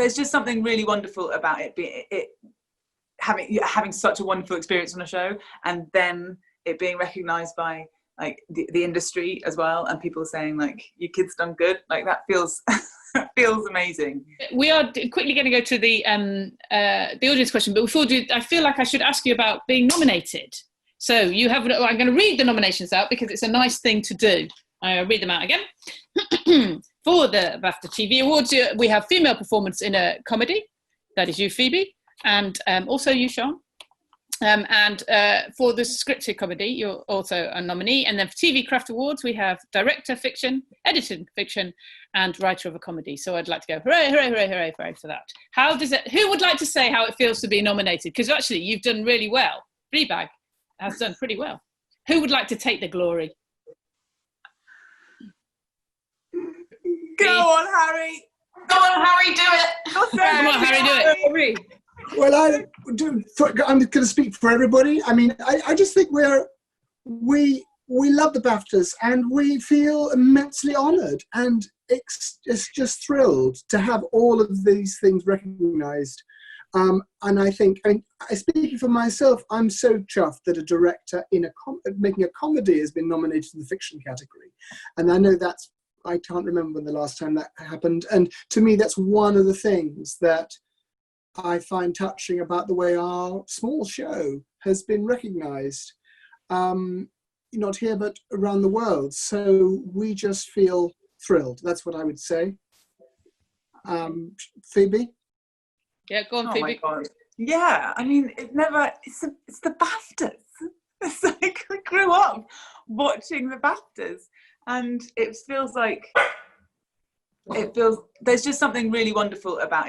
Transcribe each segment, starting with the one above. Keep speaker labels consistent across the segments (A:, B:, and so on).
A: there's just something really wonderful about having such a wonderful experience on a show, and then it being recognised by like the industry as well, and people saying like, your kid's done good, like that feels feels amazing.
B: We are quickly going to go to the audience question, but before I feel like I should ask you about being nominated. So you have, I'm going to read the nominations out because it's a nice thing to do. I'll read them out again. For the BAFTA TV Awards, we have female performance in a comedy. That is you, Phoebe, and also you, Sian. And for the scripted comedy, you're also a nominee. And then for TV Craft Awards, we have director fiction, edited fiction, and writer of a comedy. So I'd like to go hooray, hooray, hooray, hooray, hooray for that. How does it? Who would like to say how it feels to be nominated? Because actually, you've done really well. Fleabag has done pretty well. Who would like to take the glory?
A: Go on, Harry.
C: Go on, Harry, do it.
B: Come on, Harry, do it.
D: Well, I'm going to speak for everybody. I mean, I just think we love the BAFTAs and we feel immensely honoured, and it's just thrilled to have all of these things recognised. And I think, speaking for myself, I'm so chuffed that a director making a comedy has been nominated in the fiction category. And I know I can't remember when the last time that happened. And to me, that's one of the things that I find touching about the way our small show has been recognised, not here, but around the world. So we just feel thrilled. That's what I would say. Phoebe?
B: Yeah, go on, Phoebe.
A: My God. Yeah, I mean, it's the BAFTAs. It's like I grew up watching the BAFTAs, and it feels there's just something really wonderful about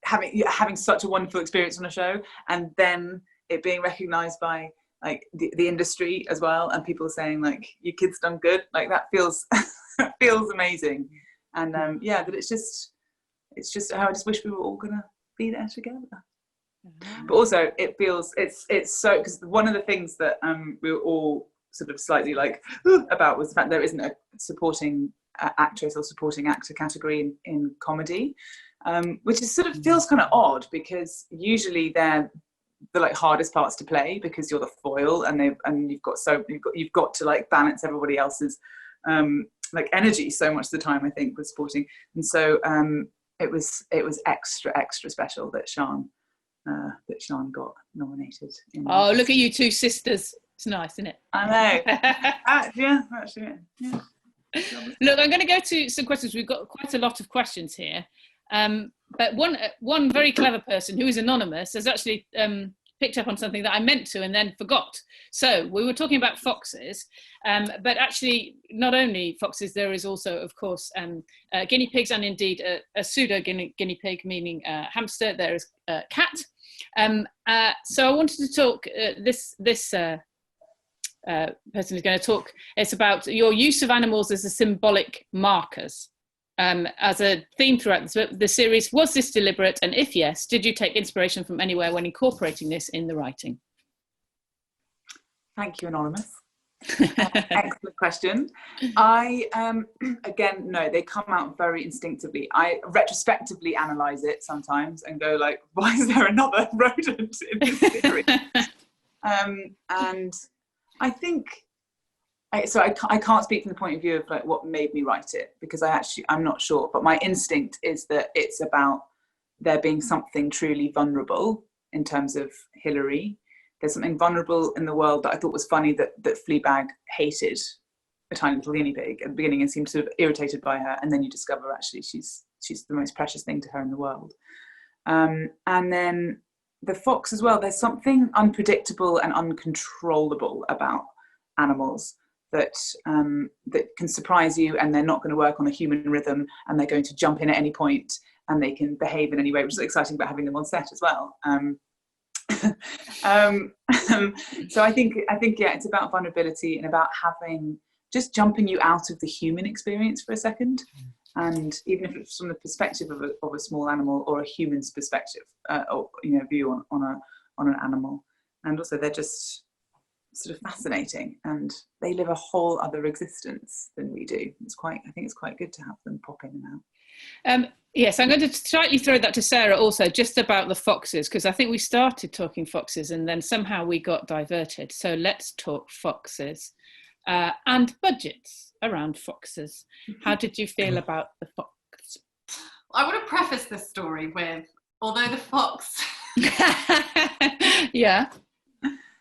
A: having such a wonderful experience on a show, and then it being recognised by like the industry as well, and people saying like, your kid's done good, like that feels feels amazing. And that it's just how I just wish we were all gonna be there together. But also it feels it's so, because one of the things that we were all sort of slightly like about was the fact there isn't a supporting actress or supporting actor category in comedy, which is sort of feels kind of odd, because usually they're the like hardest parts to play, because you're the foil, and you've got to like balance everybody else's like energy so much of the time, I think, with supporting. And so it was extra special that Sian got nominated.
B: Oh, look at you two sisters. It's nice, isn't it?
A: I know. Yeah, actually. Yeah.
B: Look, I'm going to go to some questions. We've got quite a lot of questions here. But one very clever person who is anonymous has actually picked up on something that I meant to and then forgot. So we were talking about foxes, but actually not only foxes, there is also, of course, guinea pigs, and indeed a pseudo guinea pig, meaning hamster. There is a cat. So I wanted to talk, this person is going to talk, it's about your use of animals as a symbolic markers. As a theme throughout the series. Was this deliberate? And if yes, did you take inspiration from anywhere when incorporating this in the writing?
A: Thank you, Anonymous. Excellent question. Again, no, they come out very instinctively. I retrospectively analyse it sometimes and go like, why is there another rodent in this series? And I think, so I can't speak from the point of view of like what made me write it, because I'm not sure, but my instinct is that it's about there being something truly vulnerable in terms of Hillary. There's something vulnerable in the world that I thought was funny, that Fleabag hated a tiny little guinea pig at the beginning and seemed sort of irritated by her, and then you discover actually she's the most precious thing to her in the world. And then the fox as well, there's something unpredictable and uncontrollable about animals that can surprise you, and they're not going to work on a human rhythm, and they're going to jump in at any point, and they can behave in any way, which is exciting about having them on set as well. So I think yeah, it's about vulnerability and about just jumping you out of the human experience for a second, and even if it's from the perspective of a small animal or a human's perspective, or view on an animal. And also they're just sort of fascinating, and they live a whole other existence than we do. I think it's quite good to have them pop in and out.
B: Yes, I'm going to slightly throw that to Sarah also, just about the foxes, because I think we started talking foxes and then somehow we got diverted. So let's talk foxes and budgets around foxes. How did you feel about the fox?
C: I want to preface this story with, although the fox...
B: Yeah.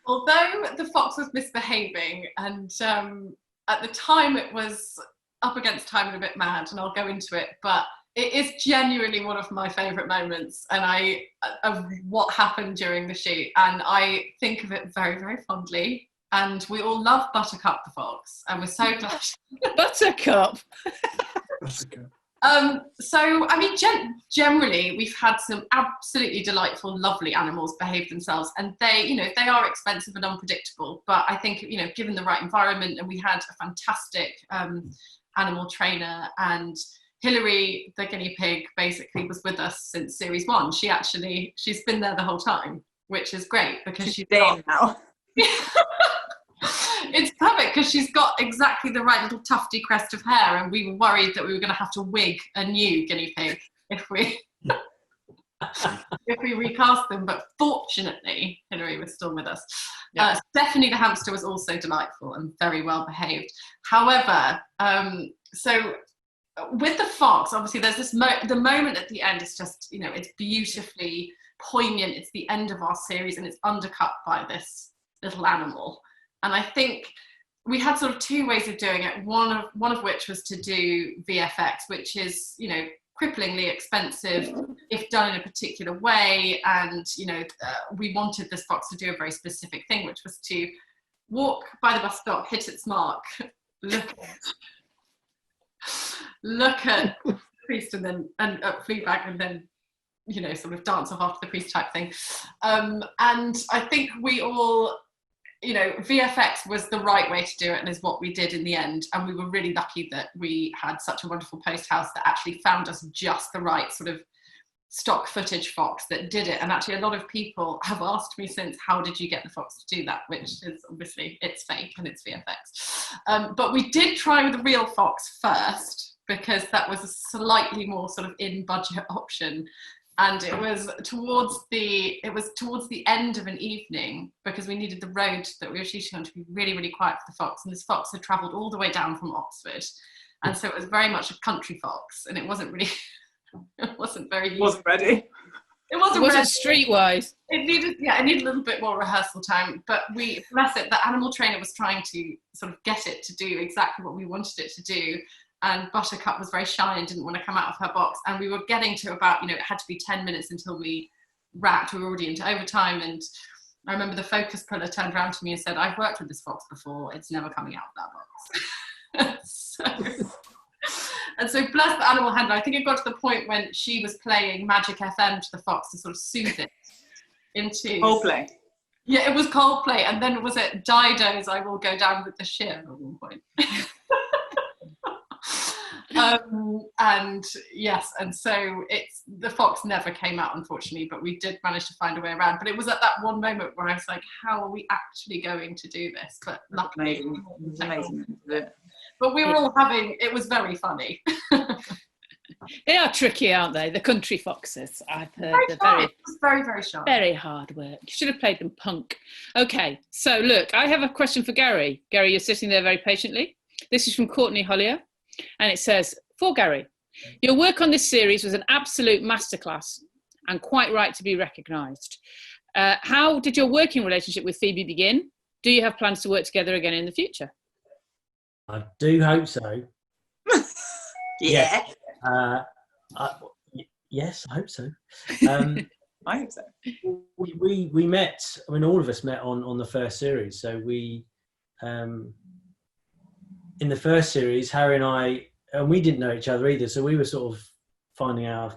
C: Although the fox was misbehaving, and at the time it was up against time and a bit mad, and I'll go into it, but it is genuinely one of my favourite moments of what happened during the shoot, and I think of it very, very fondly. And we all love Buttercup the fox, and we're so glad.
B: Buttercup.
D: Buttercup.
C: So, I mean, generally, we've had some absolutely delightful, lovely animals behave themselves, and they are expensive and unpredictable. But I think, given the right environment, and we had a fantastic animal trainer, and Hilary, the guinea pig, basically was with us since series 1. She's been there the whole time, which is great because she's
A: Dame now.
C: It's perfect because she's got exactly the right little tufty crest of hair, and we were worried that we were going to have to wig a new guinea pig if we recast them. But fortunately, Hilary was still with us. Yeah. Stephanie the hamster was also delightful and very well behaved. However, so with the fox, obviously, there's this the moment at the end is just, it's beautifully poignant. It's the end of our series, and it's undercut by this little animal. And I think we had sort of 2 ways of doing it. One of which was to do VFX, which is, cripplingly expensive if done in a particular way. And, we wanted this fox to do a very specific thing, which was to walk by the bus stop, hit its mark, look at the priest and Fleabag, and then, sort of dance off after the priest type thing. And I think we all... VFX was the right way to do it, and is what we did in the end. And we were really lucky that we had such a wonderful post house that actually found us just the right sort of stock footage fox that did it. And actually a lot of people have asked me since, how did you get the fox to do that? Which is obviously, it's fake and it's VFX. But we did try with the real fox first, because that was a slightly more sort of in budget option. And it was towards the end of an evening, because we needed the road that we were shooting on to be really, really quiet for the fox. And this fox had travelled all the way down from Oxford. And so it was very much a country fox, and it wasn't really, it wasn't very useful.
A: Wasn't ready.
C: It wasn't
B: streetwise.
C: It needed a little bit more rehearsal time, but bless it, the animal trainer was trying to sort of get it to do exactly what we wanted it to do. And Buttercup was very shy and didn't want to come out of her box. And we were getting to about, it had to be 10 minutes until we wrapped. We were already into overtime. And I remember the focus puller turned around to me and said, "I've worked with this fox before. It's never coming out of that box." And so bless the animal handler. I think it got to the point when she was playing Magic FM to the fox to sort of soothe it into...
A: Coldplay.
C: Yeah, it was Coldplay. And then was it Dido's "I Will Go Down with the Ship" at one point. And yes, and so the fox never came out, unfortunately, but we did manage to find a way around. But it was at that one moment where I was like, how are we actually going to do this? But luckily,
A: it's amazing.
C: But we were all it was very funny.
B: They are tricky, aren't they? The country foxes, I've heard.
C: It was very, very sharp.
B: Very hard work. You should have played them punk. Okay, so look, I have a question for Gary. Gary, you're sitting there very patiently. This is from Courtney Hollier. And it says, "For Gary, your work on this series was an absolute masterclass and quite right to be recognised. How did your working relationship with Phoebe begin? Do you have plans to work together again in the future?"
E: I do hope so.
A: Yeah.
E: Yes, I hope so.
A: I hope so.
E: We met, I mean, all of us met on the first series. So we... in the first series, Harry and I, and we didn't know each other either, so we were sort of finding our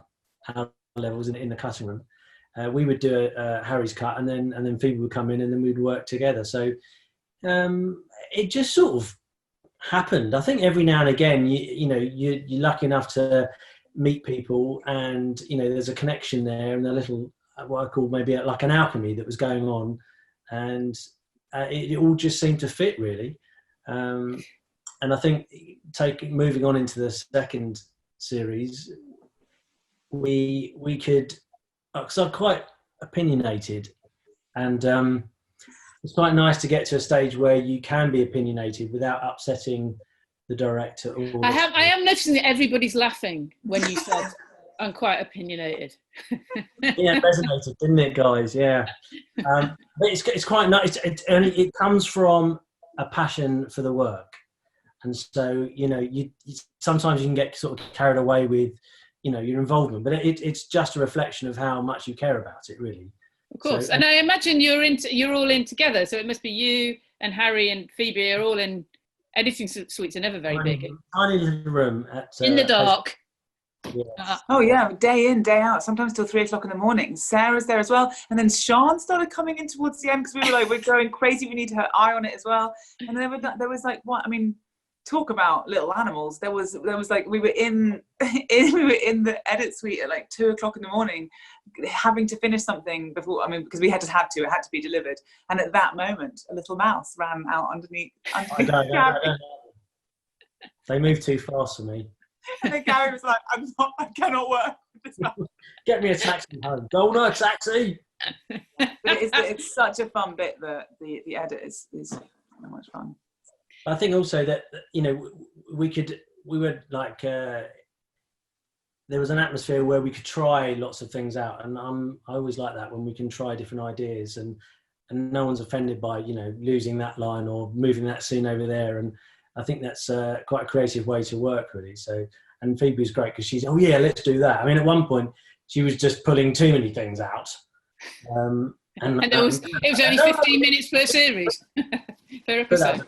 E: levels in the cutting room. We would do Harry's cut, and then Phoebe would come in, and then we'd work together. So it just sort of happened. I think every now and again, you're lucky enough to meet people, and there's a connection there, and a little what I call maybe like an alchemy that was going on, and it all just seemed to fit really. And I think moving on into the second series, we could, because I'm quite opinionated, and it's quite nice to get to a stage where you can be opinionated without upsetting the director.
B: I am noticing that everybody's laughing when you said I'm quite opinionated.
E: Yeah, it resonated, didn't it, guys? Yeah. But it's quite nice. It comes from a passion for the work, and so you sometimes you can get sort of carried away with your involvement, but it's just a reflection of how much you care about it, really.
B: Of course. So, and I imagine you're all in together, so it must be you and Harry and Phoebe are all in. Editing suites are never very big.
E: Tiny little room
B: in the dark.
E: Yes.
A: Oh yeah, day in, day out, sometimes till 3 o'clock in the morning. Sarah's there as well, and then Sian started coming in towards the end because we were like, we're going crazy, we need her eye on it as well. And then there was like, what I mean, talk about little animals. There was like, we were in the edit suite at like 2 o'clock in the morning, having to finish something before. I mean, because it had to be delivered. And at that moment, a little mouse ran out underneath.
E: I don't know. They moved too fast for me.
A: And then Gary was like, I cannot work with this mouse.
E: Get me a taxi home. Dollner, taxi.
A: It's such a fun bit that the edit is so much fun.
E: I think also that we were like there was an atmosphere where we could try lots of things out, and I always like that when we can try different ideas, and no one's offended by losing that line or moving that scene over there, and I think that's quite a creative way to work, really. So, and Phoebe's great because she's let's do that. I mean, at one point she was just pulling too many things out,
B: and it was only 15 minutes per series per episode.